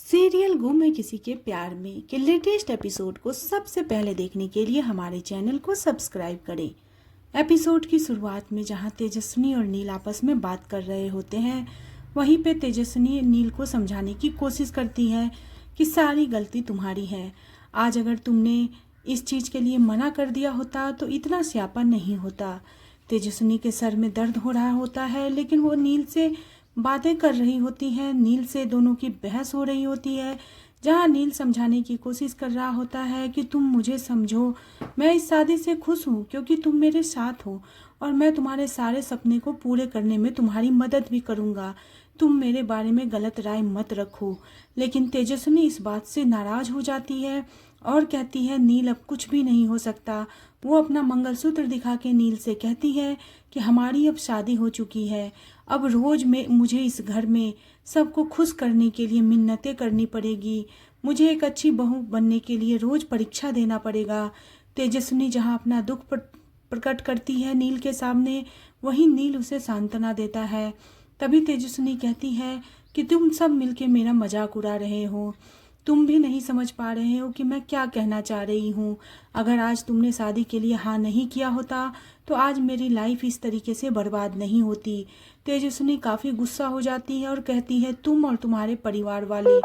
Serial गुम है किसी के प्यार में के लेटेस्ट एपिसोड को सबसे पहले देखने के लिए हमारे चैनल को सब्सक्राइब करें। एपिसोड की शुरुआत में जहां तेजस्विनी और नील आपस में बात कर रहे होते हैं, वहीं पे तेजस्विनी नील को समझाने की कोशिश करती है कि सारी गलती तुम्हारी है। आज अगर तुमने इस चीज़ के लिए मना कर दिया होता तो इतना स्यापा नहीं होता। तेजस्विनी के सर में दर्द हो रहा होता है, लेकिन वो नील से बातें कर रही होती हैं। नील से दोनों की बहस हो रही होती है, जहां नील समझाने की कोशिश कर रहा होता है कि तुम मुझे समझो, मैं इस शादी से खुश हूँ क्योंकि तुम मेरे साथ हो और मैं तुम्हारे सारे सपने को पूरे करने में तुम्हारी मदद भी करूँगा। तुम मेरे बारे में गलत राय मत रखो। लेकिन तेजस्विनी इस बात से नाराज हो जाती है और कहती है नील अब कुछ भी नहीं हो सकता। वो अपना मंगलसूत्र दिखा के नील से कहती है कि हमारी अब शादी हो चुकी है। अब रोज में मुझे इस घर में सबको खुश करने के लिए मिन्नतें करनी पड़ेगी। मुझे एक अच्छी बहू बनने के लिए रोज परीक्षा देना पड़ेगा। तेजस्विनी जहां अपना दुख प्रकट करती है नील के सामने, वहीं नील उसे सांत्वना देता है। तभी तेजस्विनी कहती है कि तुम सब मिलके मेरा मजाक उड़ा रहे हो। तुम भी नहीं समझ पा रहे हो कि मैं क्या कहना चाह रही हूँ। अगर आज तुमने शादी के लिए हाँ नहीं किया होता तो आज मेरी लाइफ इस तरीके से बर्बाद नहीं होती। तेजस्विनी काफ़ी गुस्सा हो जाती है और कहती है तुम और तुम्हारे परिवार वाले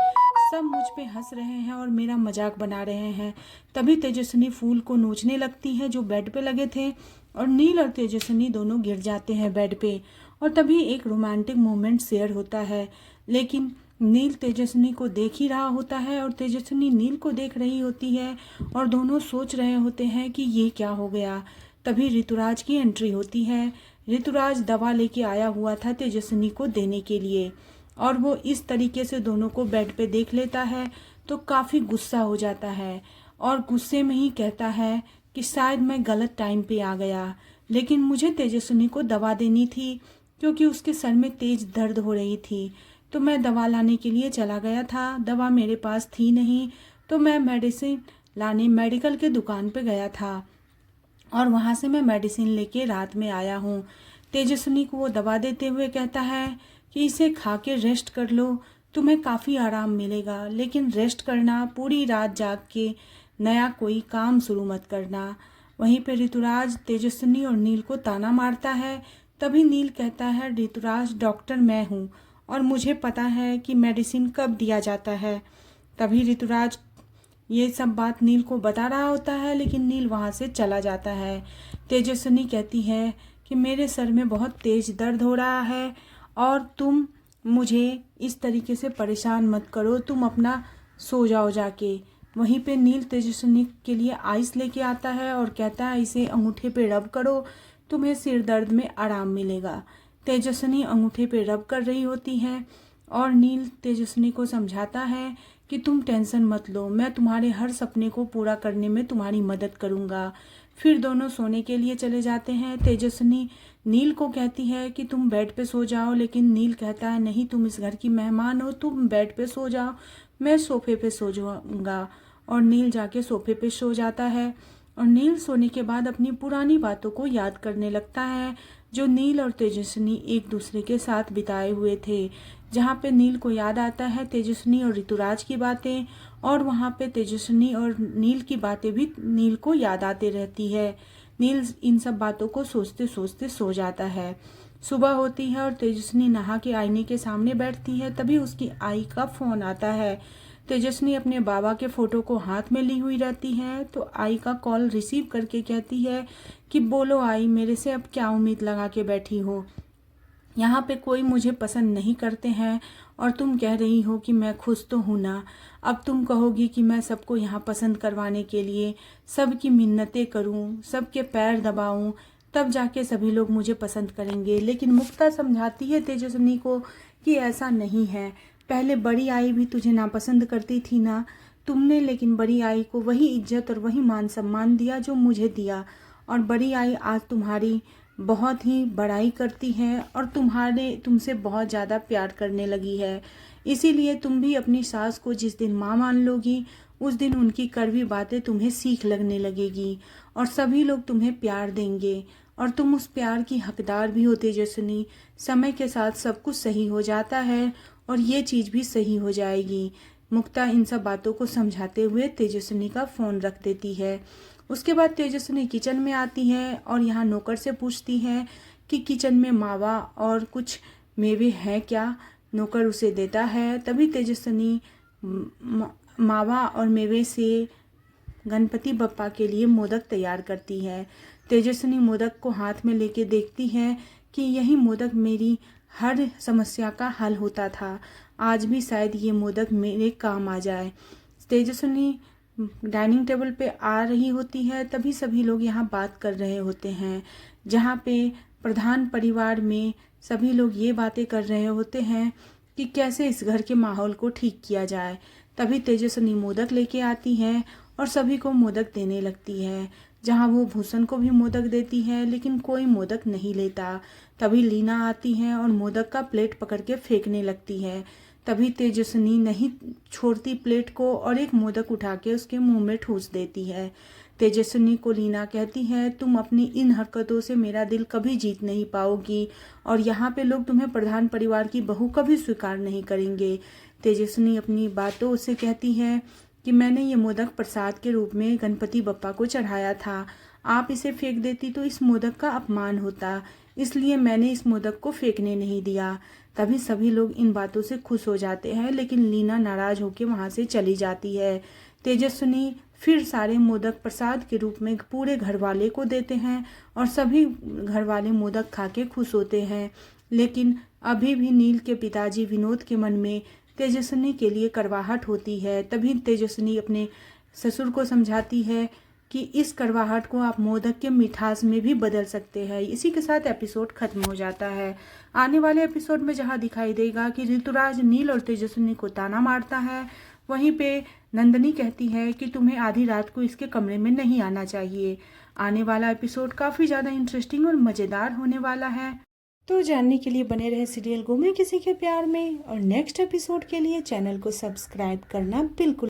सब मुझ पे हंस रहे हैं और मेरा मजाक बना रहे हैं। तभी तेजस्विनी फूल को नोचने लगती है जो बेड पे लगे थे, और नील और तेजस्विनी दोनों गिर जाते हैं बेड पे। और तभी एक रोमांटिक मोमेंट शेयर होता है, लेकिन नील तेजस्विनी को देख ही रहा होता है और तेजस्विनी नील को देख रही होती है और दोनों सोच रहे होते हैं कि ये क्या हो गया। तभी ऋतुराज की एंट्री होती है। ऋतुराज दवा लेके आया हुआ था तेजस्विनी को देने के लिए, और वो इस तरीके से दोनों को बेड पे देख लेता है तो काफ़ी गुस्सा हो जाता है और गुस्से में ही कहता है कि शायद मैं गलत टाइम पे आ गया, लेकिन मुझे तेजस्विनी को दवा देनी थी क्योंकि उसके सर में तेज दर्द हो रही थी। तो मैं दवा लाने के लिए चला गया था, दवा मेरे पास थी नहीं, तो मैं मेडिसिन लाने मेडिकल के दुकान पे गया था और वहाँ से मैं मेडिसिन लेके रात में आया हूँ। तेजस्विनी को वो दवा देते हुए कहता है कि इसे खा के रेस्ट कर लो, तुम्हें काफ़ी आराम मिलेगा, लेकिन रेस्ट करना, पूरी रात जाग के नया कोई काम शुरू मत करना। वहीं पे ऋतुराज तेजस्विनी और नील को ताना मारता है। तभी नील कहता है ऋतुराज डॉक्टर मैं हूँ और मुझे पता है कि मेडिसिन कब दिया जाता है। तभी ऋतुराज ये सब बात नील को बता रहा होता है, लेकिन नील वहाँ से चला जाता है। तेजस्विनी कहती है कि मेरे सर में बहुत तेज दर्द हो रहा है और तुम मुझे इस तरीके से परेशान मत करो, तुम अपना सो जाओ जाके। वहीं पे नील तेजस्विनी के लिए आइस लेके आता है और कहता है इसे अंगूठे पे रब करो, तुम्हें सिर दर्द में आराम मिलेगा। तेजस्विनी अंगूठे पे रब कर रही होती है और नील तेजस्विनी को समझाता है कि तुम टेंशन मत लो, मैं तुम्हारे हर सपने को पूरा करने में तुम्हारी मदद करूँगा। फिर दोनों सोने के लिए चले जाते हैं। तेजस्विनी नील को कहती है कि तुम बेड पे सो जाओ, लेकिन नील कहता है नहीं, तुम इस घर की मेहमान हो, तुम बेड पे सो जाओ, मैं सोफे पे सो जाऊँगा। और नील जाके सोफे पे सो जाता है और नील सोने के बाद अपनी पुरानी बातों को याद करने लगता है जो नील और तेजस्विनी एक दूसरे के साथ बिताए हुए थे। जहाँ पे नील को याद आता है तेजस्विनी और ऋतुराज की बातें, और वहाँ पे तेजस्विनी और नील की बातें भी नील को याद आती रहती है। नील इन सब बातों को सोचते सोचते सो जाता है। सुबह होती है और तेजस्विनी नहा के आईने के सामने बैठती है। तभी उसकी आई का फ़ोन आता है। तेजस्विनी अपने बाबा के फ़ोटो को हाथ में ली हुई रहती है, तो आई का कॉल रिसीव करके कहती है कि बोलो आई, मेरे से अब क्या उम्मीद लगा के बैठी हो। यहाँ पे कोई मुझे पसंद नहीं करते हैं और तुम कह रही हो कि मैं खुश तो हूँ ना। अब तुम कहोगी कि मैं सबको यहाँ पसंद करवाने के लिए सबकी मिन्नतें करूँ, सबके पैर दबाऊँ, तब जाके सभी लोग मुझे पसंद करेंगे। लेकिन मुक्ता समझाती है तेजस्विनी को कि ऐसा नहीं है। पहले बड़ी आई भी तुझे नापसंद करती थी ना तुमने, लेकिन बड़ी आई को वही इज्जत और वही मान सम्मान दिया जो मुझे दिया, और बड़ी आई आज तुम्हारी बहुत ही बड़ाई करती है और तुमसे बहुत ज़्यादा प्यार करने लगी है। इसीलिए तुम भी अपनी सास को जिस दिन माँ मान लोगी, उस दिन उनकी कड़वी बातें तुम्हें सीख लगने लगेगी और सभी लोग तुम्हें प्यार देंगे और तुम उस प्यार की हकदार भी हो तेजस्विनी। समय के साथ सब कुछ सही हो जाता है और ये चीज़ भी सही हो जाएगी। मुक्ता इन सब बातों को समझाते हुए तेजस्विनी का फ़ोन रख देती है। उसके बाद तेजस्विनी किचन में आती है और यहाँ नौकर से पूछती है कि किचन में मावा और कुछ मेवे हैं क्या। नौकर उसे देता है। तभी तेजस्विनी मावा और मेवे से गणपति बप्पा के लिए मोदक तैयार करती है। तेजस्विनी मोदक को हाथ में लेके देखती है कि यही मोदक मेरी हर समस्या का हल होता था। आज भी शायद ये मोदक मेरे काम आ जाए। तेजस्विनी डाइनिंग टेबल पे आ रही होती है, तभी सभी लोग यहाँ बात कर रहे होते हैं, जहाँ पे प्रधान परिवार में सभी लोग ये बातें कर रहे होते हैं कि कैसे इस घर के माहौल को ठीक किया जाए। तभी तेजस्विनी मोदक लेके आती है और सभी को मोदक देने लगती है। जहाँ वो भूषण को भी मोदक देती है, लेकिन कोई मोदक नहीं लेता। तभी लीना आती है और मोदक का प्लेट पकड़ के फेंकने लगती है। तभी तेजस्विनी नहीं छोड़ती प्लेट को और एक मोदक उठा के उसके मुंह में ठूस देती है। तेजस्विनी को लीना कहती है, तुम अपनी इन हरकतों से मेरा दिल कभी जीत नहीं पाओगी और यहाँ पे लोग तुम्हें प्रधान परिवार की बहू कभी स्वीकार नहीं करेंगे। तेजस्विनी अपनी बातों से कहती है कि मैंने ये मोदक प्रसाद के रूप में गणपति बप्पा को चढ़ाया था। आप इसे फेंक देती तो इस मोदक का अपमान होता, इसलिए मैंने इस मोदक को फेंकने नहीं दिया। तभी सभी लोग इन बातों से खुश हो जाते हैं, लेकिन लीना नाराज होकर वहाँ से चली जाती है। तेजस्विनी फिर सारे मोदक प्रसाद के रूप में पूरे घर वाले को देते हैं और सभी घर वाले मोदक खा के खुश होते हैं। लेकिन अभी भी नील के पिताजी विनोद के मन में तेजस्विनी के लिए कड़वाहट होती है। तभी तेजस्विनी अपने ससुर को समझाती है कि इस कड़वाहट को आप मोदक के मिठास में भी बदल सकते हैं। इसी के साथ एपिसोड खत्म हो जाता है। आने वाले एपिसोड में जहां दिखाई देगा कि ऋतुराज नील और तेजस्विनी को ताना मारता है, वहीं पे नंदिनी कहती है कि तुम्हें आधी रात को इसके कमरे में नहीं आना चाहिए। आने वाला एपिसोड काफ़ी ज़्यादा इंटरेस्टिंग और मज़ेदार होने वाला है। तो जानने के लिए बने रहे सीरियल गुम है किसी के प्यार में और नेक्स्ट एपिसोड के लिए चैनल को सब्सक्राइब करना बिल्कुल